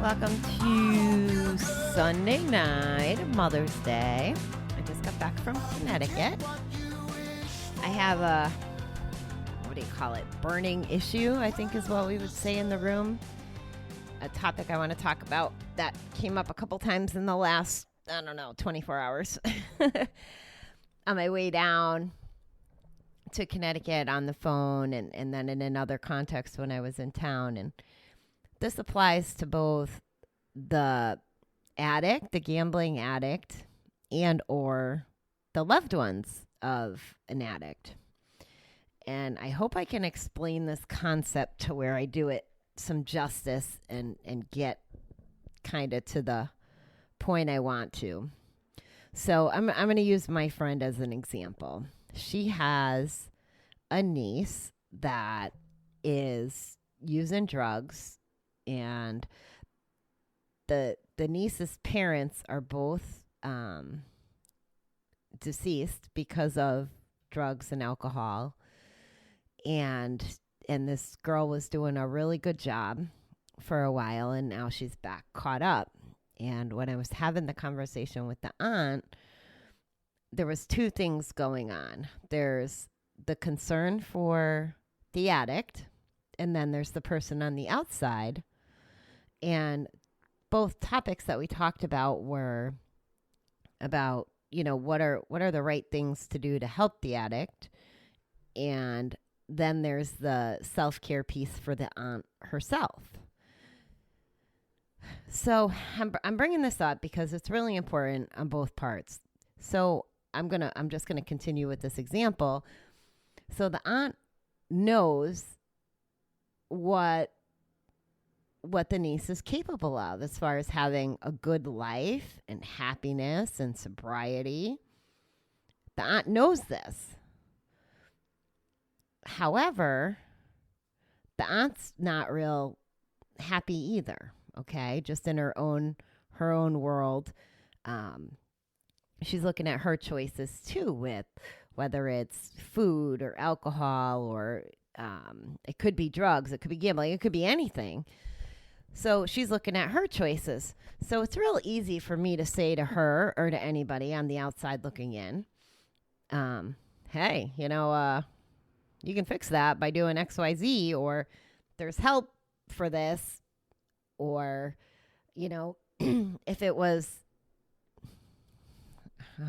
Welcome to Sunday night of Mother's Day. I just got back from Connecticut. I have a, what do you call it, burning issue, I think is what we would say in the room. A topic I want to talk about that came up a couple times in the last, 24 hours. On my way down to Connecticut on the phone and then in another context when I was in town. And this applies to both the addict, the gambling addict, and or the loved ones of an addict. And I hope I can explain this concept to where I do it some justice and get kind of to the point I want to. So I'm going to use my friend as an example. She has a niece that is using drugs, and the niece's parents are both deceased because of drugs and alcohol, and this girl was doing a really good job for a while, and now she's back caught up. And when I was having the conversation with the aunt, there was two things going on. There's the concern for the addict, and then there's the person on the outside. And both topics that we talked about were about, what are the right things to do to help the addict. And then there's the self-care piece for the aunt herself. So I'm bringing this up because it's really important on both parts. So I'm just gonna continue with this example. So the aunt knows what the niece is capable of as far as having a good life and happiness and sobriety. The aunt knows this. However, the aunt's not real happy either. Okay, just in her own world. She's looking at her choices too, with whether it's food or alcohol or it could be drugs, it could be gambling, it could be anything. So she's looking at her choices. So it's real easy for me to say to her or to anybody on the outside looking in, hey, you can fix that by doing XYZ, or there's help for this, or, if it was,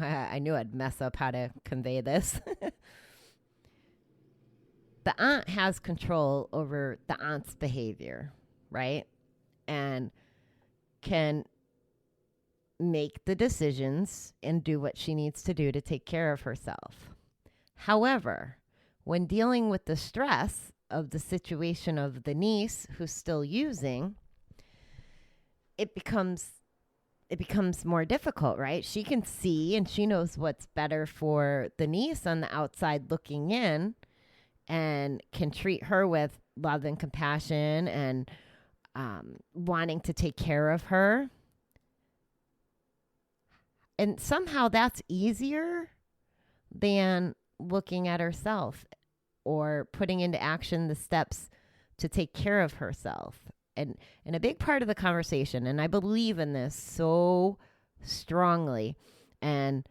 I knew I'd mess up how to convey this. The aunt has control over the aunt's behavior, right? And can make the decisions and do what she needs to do to take care of herself. However, when dealing with the stress of the situation of the niece who's still using, it becomes more difficult, right? She can see and she knows what's better for the niece on the outside looking in, and can treat her with love and compassion and wanting to take care of her. And somehow that's easier than looking at herself or putting into action the steps to take care of herself. And a big part of the conversation, and I believe in this so strongly, and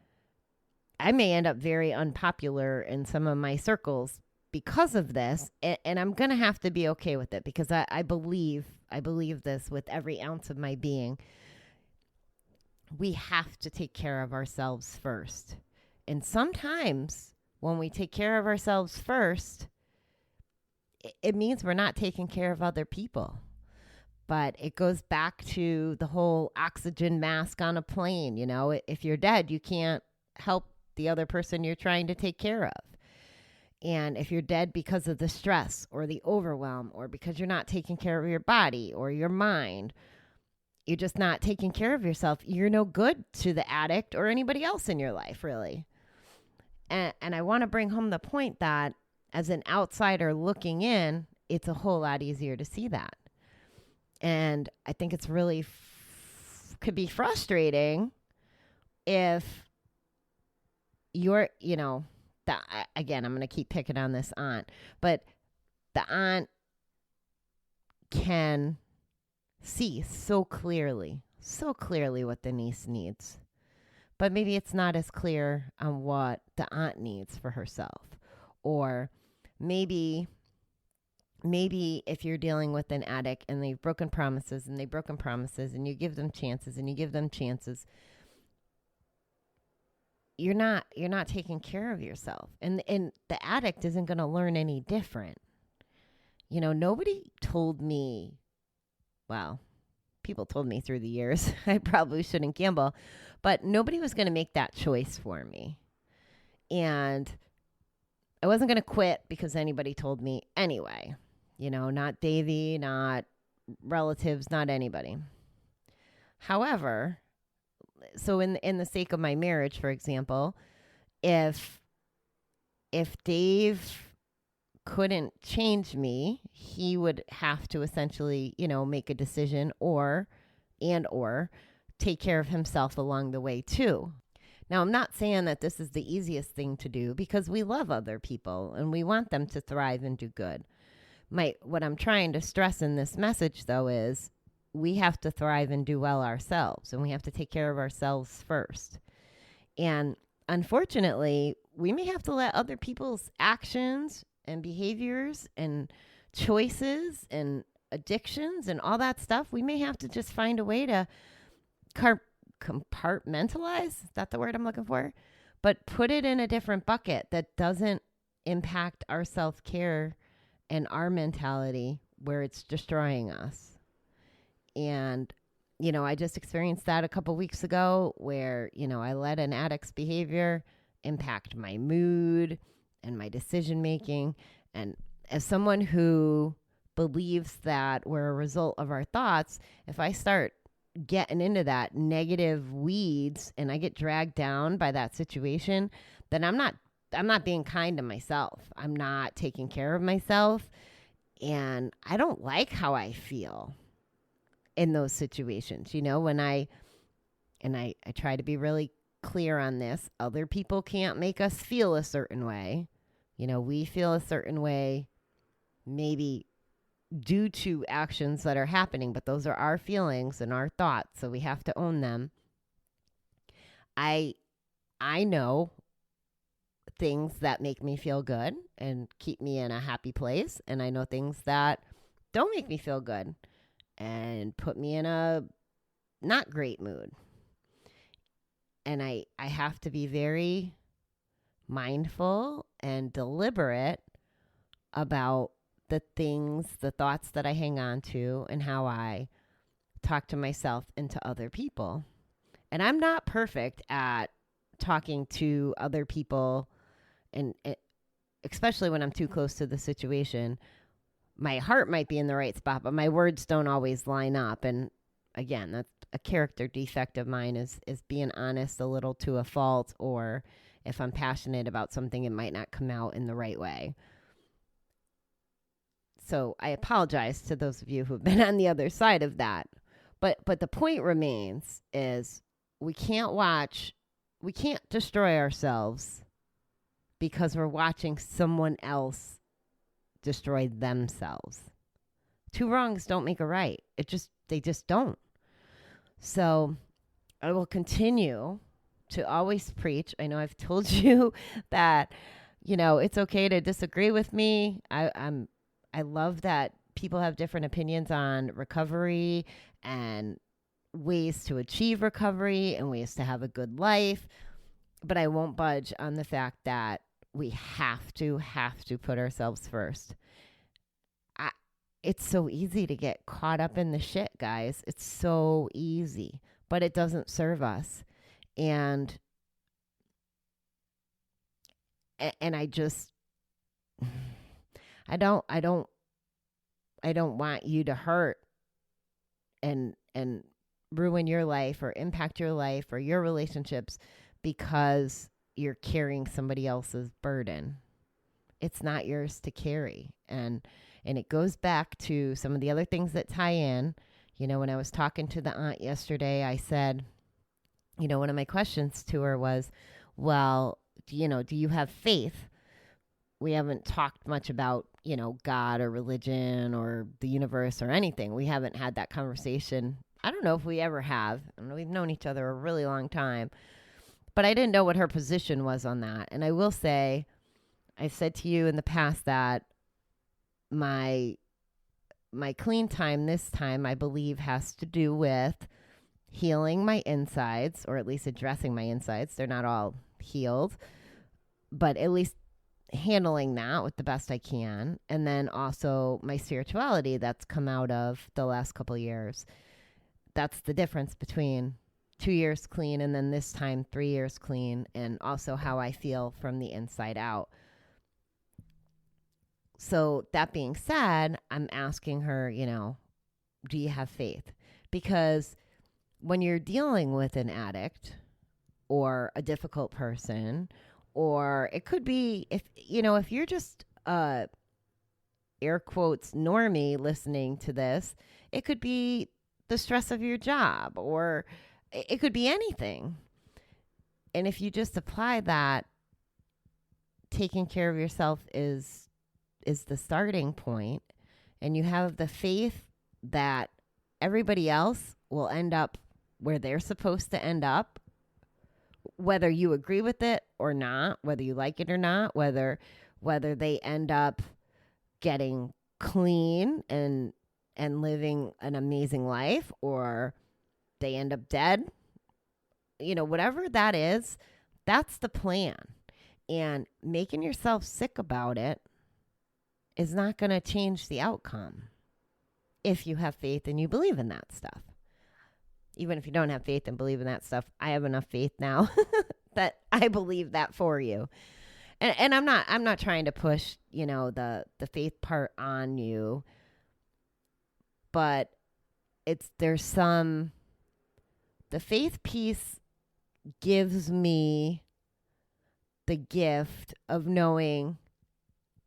I may end up very unpopular in some of my circles because of this, and I'm going to have to be okay with it, because I believe this with every ounce of my being. We have to take care of ourselves first. And sometimes when we take care of ourselves first, it means we're not taking care of other people. But it goes back to the whole oxygen mask on a plane. If you're dead, you can't help the other person you're trying to take care of. And if you're dead because of the stress or the overwhelm, or because you're not taking care of your body or your mind, you're just not taking care of yourself, you're no good to the addict or anybody else in your life, really. And I want to bring home the point that as an outsider looking in, it's a whole lot easier to see that. And I think it's really could be frustrating if you're, again, I'm going to keep picking on this aunt, but the aunt can see so clearly what the niece needs. But maybe it's not as clear on what the aunt needs for herself. Or maybe if you're dealing with an addict and they've broken promises and you give them chances, you're not taking care of yourself. And the addict isn't going to learn any different. Nobody told me, well, people told me through the years, I probably shouldn't gamble, but nobody was going to make that choice for me. And I wasn't going to quit because anybody told me anyway. Not Davey, not relatives, not anybody. However, so in the sake of my marriage, for example, if Dave couldn't change me, he would have to essentially, make a decision or take care of himself along the way too. Now, I'm not saying that this is the easiest thing to do because we love other people and we want them to thrive and do good. What I'm trying to stress in this message, though, is we have to thrive and do well ourselves, and we have to take care of ourselves first. And unfortunately, we may have to let other people's actions and behaviors and choices and addictions and all that stuff, we may have to just find a way to compartmentalize. Is that the word I'm looking for? But put it in a different bucket that doesn't impact our self-care and our mentality where it's destroying us. And, I just experienced that a couple weeks ago where, I let an addict's behavior impact my mood and my decision making. And as someone who believes that we're a result of our thoughts, if I start getting into that negative weeds and I get dragged down by that situation, then I'm not being kind to myself. I'm not taking care of myself. And I don't like how I feel in those situations. When I try to be really clear on this, other people can't make us feel a certain way. We feel a certain way maybe due to actions that are happening, but those are our feelings and our thoughts, so we have to own them. I know things that make me feel good and keep me in a happy place, and I know things that don't make me feel good and put me in a not great mood. And I have to be very mindful and deliberate about the thoughts that I hang on to and how I talk to myself and to other people. And I'm not perfect at talking to other people, and especially when I'm too close to the situation. My heart might be in the right spot, but my words don't always line up. And again, that's a character defect of mine, is being honest a little to a fault, or if I'm passionate about something, it might not come out in the right way. So I apologize to those of you who've been on the other side of that. But the point remains is we can't destroy ourselves because we're watching someone else destroy themselves. Two wrongs don't make a right. They just don't. So I will continue to always preach. I know I've told you that, it's okay to disagree with me. I love that people have different opinions on recovery and ways to achieve recovery and ways to have a good life. But I won't budge on the fact that we have to put ourselves first. It's so easy to get caught up in the shit, guys. It's so easy, but it doesn't serve us. And I don't want you to hurt and ruin your life or impact your life or your relationships because you're carrying somebody else's burden. It's not yours to carry. And it goes back to some of the other things that tie in. When I was talking to the aunt yesterday, I said, one of my questions to her was, well, do you have faith we haven't talked much about, God or religion or the universe or anything. We haven't had that conversation. I don't know if we ever have. I know we've known each other a really long time, but I didn't know what her position was on that. And I will say, I've said to you in the past that my clean time this time, I believe, has to do with healing my insides, or at least addressing my insides. They're not all healed, but at least handling that with the best I can. And then also my spirituality that's come out of the last couple of years. That's the difference between 2 years clean and then this time 3 years clean, and also how I feel from the inside out. So that being said, I'm asking her, do you have faith? Because when you're dealing with an addict or a difficult person, or it could be if you're just air quotes normie listening to this, it could be the stress of your job, or it could be anything. And if you just apply that, taking care of yourself is the starting point, and you have the faith that everybody else will end up where they're supposed to end up, whether you agree with it or not, whether you like it or not, whether they end up getting clean and living an amazing life, or they end up dead, whatever that is, that's the plan. And making yourself sick about it is not going to change the outcome if you have faith and you believe in that stuff. Even if you don't have faith and believe in that stuff, I have enough faith now that I believe that for you. And I'm not trying to push, the faith part on you, but the faith piece gives me the gift of knowing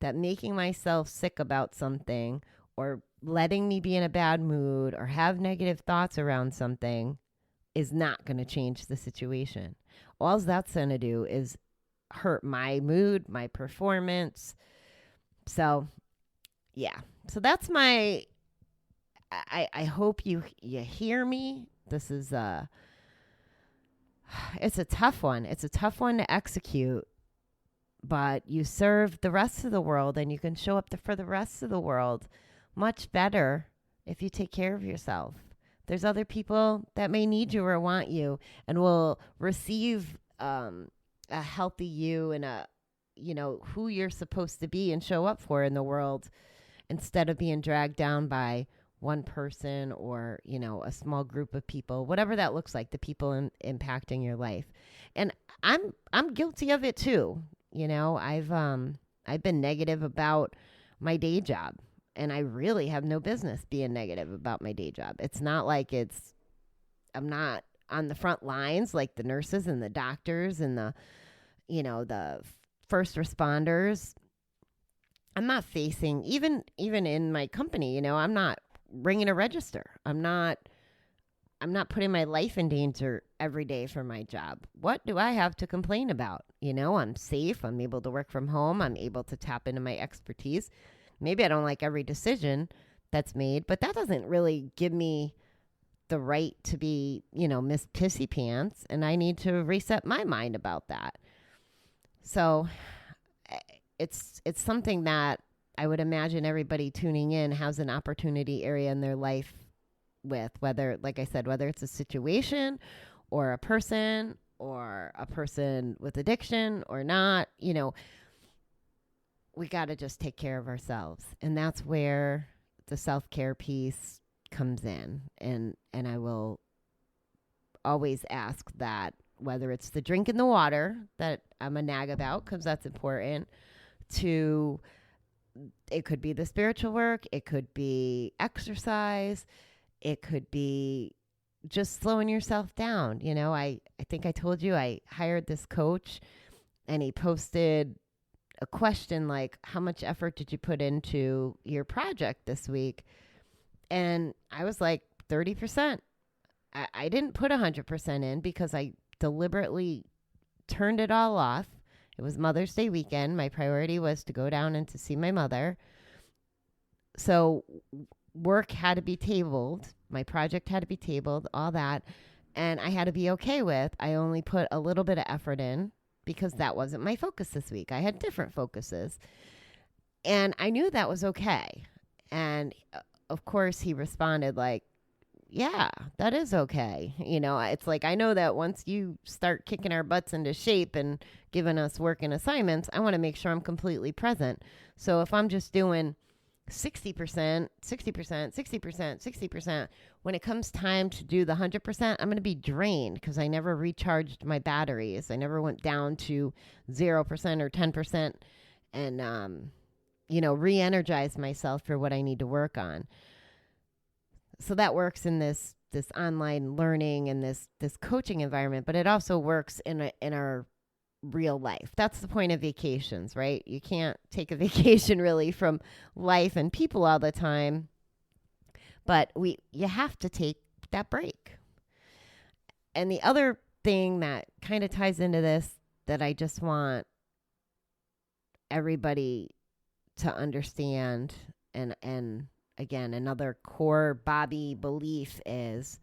that making myself sick about something, or letting me be in a bad mood or have negative thoughts around something, is not going to change the situation. All that's going to do is hurt my mood, my performance. So, yeah. So that's I hope you hear me. This is it's a tough one. It's a tough one to execute, but you serve the rest of the world, and you can show up for the rest of the world much better if you take care of yourself. There's other people that may need you or want you, and will receive a healthy you and who you're supposed to be and show up for in the world, instead of being dragged down by one person or, a small group of people, whatever that looks like, the people impacting your life. And I'm guilty of it too. I've been negative about my day job, and I really have no business being negative about my day job. It's not like I'm not on the front lines like the nurses and the doctors and the first responders. I'm not facing, even in my company, I'm not ringing a register. I'm not putting my life in danger every day for my job. What do I have to complain about? I'm safe. I'm able to work from home. I'm able to tap into my expertise. Maybe I don't like every decision that's made, but that doesn't really give me the right to be, Miss Pissy Pants, and I need to reset my mind about that. So it's something that I would imagine everybody tuning in has an opportunity area in their life with, whether, like I said, whether it's a situation or a person with addiction or not, we got to just take care of ourselves. And that's where the self-care piece comes in. And I will always ask that, whether it's the drink and the water that I'm a nag about, because that's important, to it could be the spiritual work, it could be exercise, it could be just slowing yourself down. I think I told you I hired this coach, and he posted a question like, how much effort did you put into your project this week? And I was like, 30%. I didn't put 100% in, because I deliberately turned it all off It was Mother's Day weekend. My priority was to go down and to see my mother. So work had to be tabled. My project had to be tabled, all that. And I had to be okay with, I only put a little bit of effort in because that wasn't my focus this week. I had different focuses. And I knew that was okay. And of course, he responded like, yeah, that is okay. It's like, I know that once you start kicking our butts into shape and giving us work and assignments, I want to make sure I'm completely present. So if I'm just doing 60%, 60%, 60%, 60%, when it comes time to do the 100%, I'm going to be drained because I never recharged my batteries. I never went down to 0% or 10% and, re-energize myself for what I need to work on. So that works in this online learning and this coaching environment, but it also works in our real life. That's the point of vacations, right? You can't take a vacation really from life and people all the time, but you have to take that break. And the other thing that kind of ties into this that I just want everybody to understand, and again, another core Bobby belief is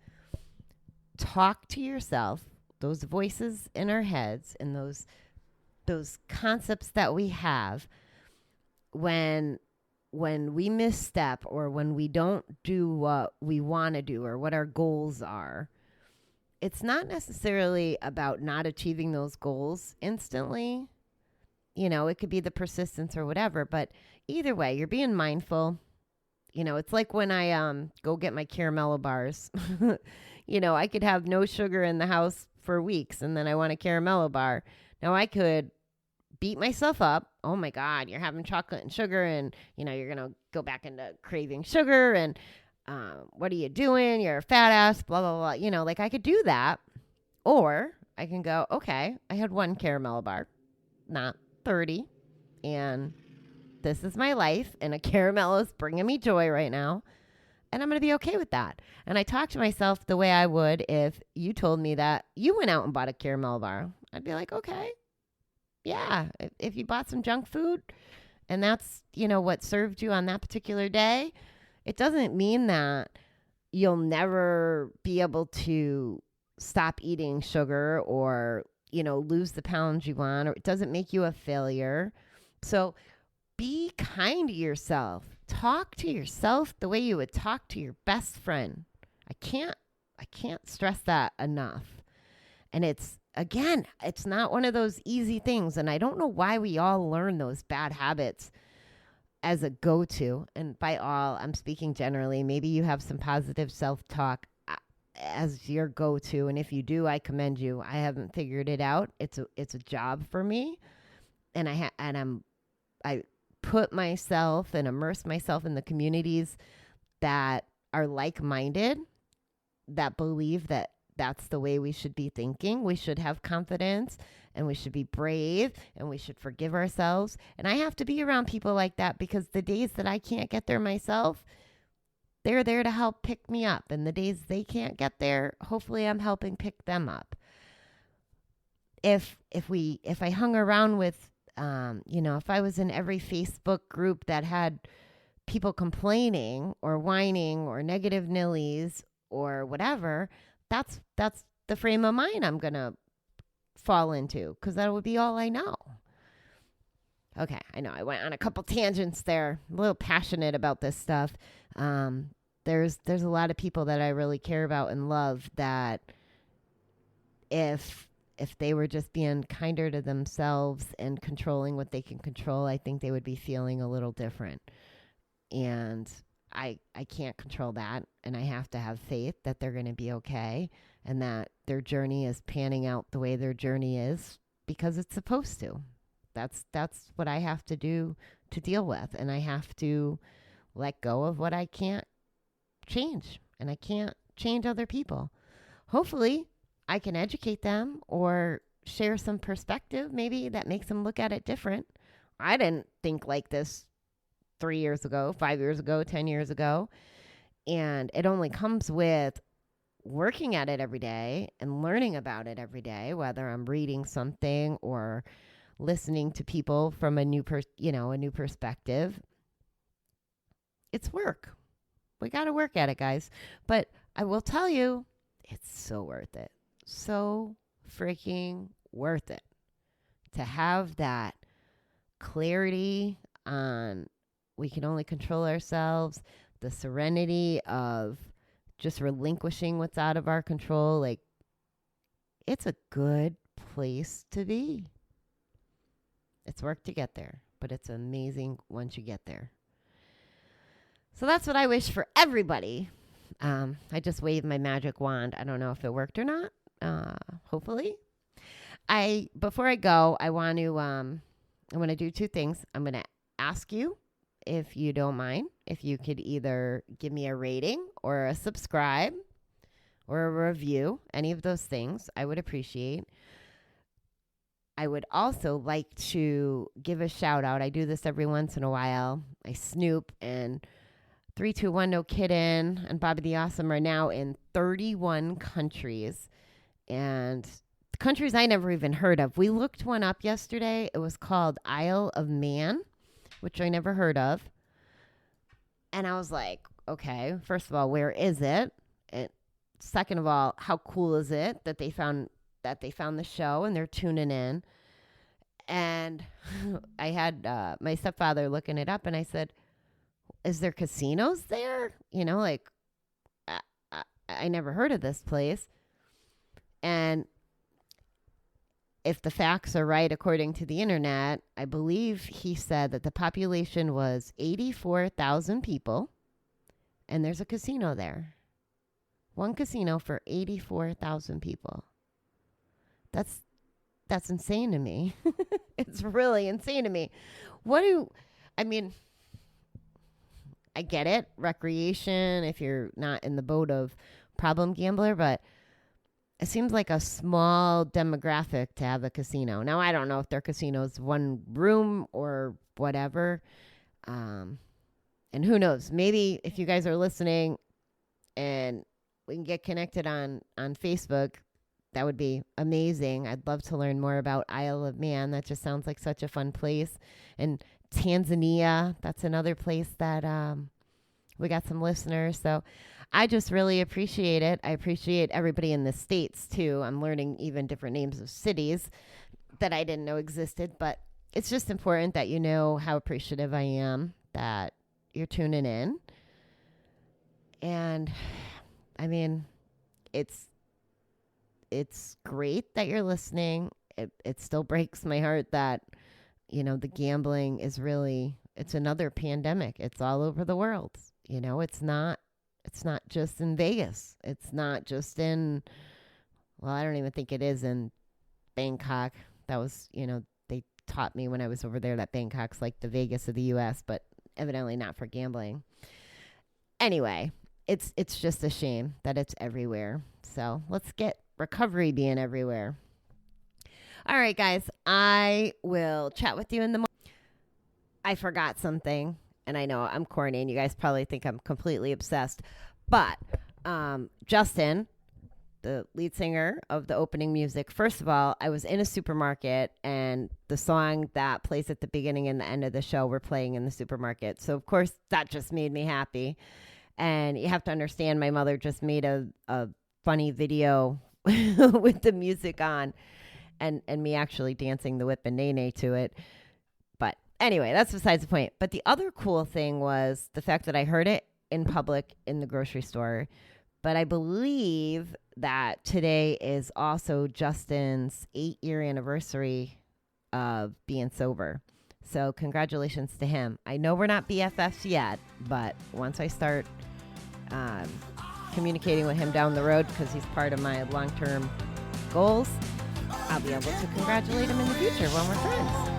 talk to yourself. Those voices in our heads and those concepts that we have when we misstep or when we don't do what we want to do or what our goals are, it's not necessarily about not achieving those goals instantly. It could be the persistence or whatever, but either way, you're being mindful. It's like when I go get my caramello bars. I could have no sugar in the house for weeks and then I want a caramello bar. Now I could beat myself up. Oh my God, you're having chocolate and sugar and, you're going to go back into craving sugar and what are you doing? You're a fat ass, blah, blah, blah. I could do that. Or I can go, okay, I had one caramello bar, not 30. And this is my life and a caramello is bringing me joy right now. And I'm going to be okay with that. And I talk to myself the way I would if you told me that you went out and bought a caramel bar. I'd be like, okay, yeah. If you bought some junk food and that's, what served you on that particular day, it doesn't mean that you'll never be able to stop eating sugar or, lose the pounds you want, or it doesn't make you a failure. So be kind to yourself. Talk to yourself the way you would talk to your best friend. I can't stress that enough. And it's not one of those easy things. And I don't know why we all learn those bad habits as a go-to. And by all, I'm speaking generally. Maybe you have some positive self-talk as your go-to. And if you do, I commend you. I haven't figured it out. It's a job for me. And I put myself and immerse myself in the communities that are like-minded, that believe that that's the way we should be thinking. We should have confidence and we should be brave and we should forgive ourselves. And I have to be around people like that because the days that I can't get there myself, they're there to help pick me up. And the days they can't get there, hopefully I'm helping pick them up. If I hung around with if I was in every Facebook group that had people complaining or whining or negative nillies or whatever, that's the frame of mind I'm going to fall into because that would be all I know. Okay, I know I went on a couple tangents there. I'm a little passionate about this stuff. There's a lot of people that I really care about and love that if they were just being kinder to themselves and controlling what they can control, I think they would be feeling a little different. And I can't control that. And I have to have faith that they're going to be okay and that their journey is panning out the way their journey is because it's supposed to. That's what I have to do to deal with. And I have to let go of what I can't change. And I can't change other people. Hopefully, I can educate them or share some perspective maybe that makes them look at it different. I didn't think like this 3 years ago, 5 years ago, 10 years ago. And it only comes with working at it every day and learning about it every day, whether I'm reading something or listening to people from a new perspective. It's work. We got to work at it, guys. But I will tell you, it's so worth it. So freaking worth it to have that clarity on we can only control ourselves, the serenity of just relinquishing what's out of our control. Like, it's a good place to be. It's work to get there, but it's amazing once you get there. So that's what I wish for everybody. I just waved my magic wand. I don't know if it worked or not. Hopefully. Before I go, I want to do two things. I'm going to ask you, if you don't mind, if you could either give me a rating or a subscribe or a review, any of those things, I would appreciate. I would also like to give a shout out. I do this every once in a while. I snoop, and 321 No Kiddin and Bobby the Awesome are now in 31 countries, and countries I never even heard of. We looked one up yesterday. It was called Isle of Man, which I never heard of. And I was like, okay, first of all, where is it? And second of all, how cool is it that they found the show and they're tuning in? And I had my stepfather looking it up, and I said, is there casinos there? Like, I never heard of this place. And if the facts are right, according to the internet, I believe he said that the population was 84,000 people, and there's a casino there. One casino for 84,000 people. That's insane to me. It's really insane to me. I get it, recreation, if you're not in the boat of problem gambler, but it seems like a small demographic to have a casino. Now, I don't know if their casino's one room or whatever. And who knows? Maybe if you guys are listening and we can get connected on Facebook, that would be amazing. I'd love to learn more about Isle of Man. That just sounds like such a fun place. And Tanzania, that's another place that we got some listeners. So I just really appreciate it. I appreciate everybody in the States, too. I'm learning even different names of cities that I didn't know existed. But it's just important that you know how appreciative I am that you're tuning in. And, it's great that you're listening. It still breaks my heart that, the gambling is really, it's another pandemic. It's all over the world. It's not just in Vegas. It's not just in, I don't even think it is in Bangkok. That was, they taught me when I was over there that Bangkok's like the Vegas of the U.S., but evidently not for gambling. Anyway, it's just a shame that it's everywhere. So let's get recovery being everywhere. All right, guys, I will chat with you in the morning. I forgot something. And I know I'm corny, and you guys probably think I'm completely obsessed. But Justin, the lead singer of the opening music, first of all, I was in a supermarket, and the song that plays at the beginning and the end of the show were playing in the supermarket. So, of course, that just made me happy. And you have to understand, my mother just made a funny video with the music on and me actually dancing the whip and nay to it. But anyway, that's besides the point. But the other cool thing was the fact that I heard it in public in the grocery store. But I believe that today is also Justin's 8-year anniversary of being sober. So congratulations to him. I know we're not BFFs yet, but once I start communicating with him down the road, because he's part of my long-term goals, I'll be able to congratulate him in the future when we're friends.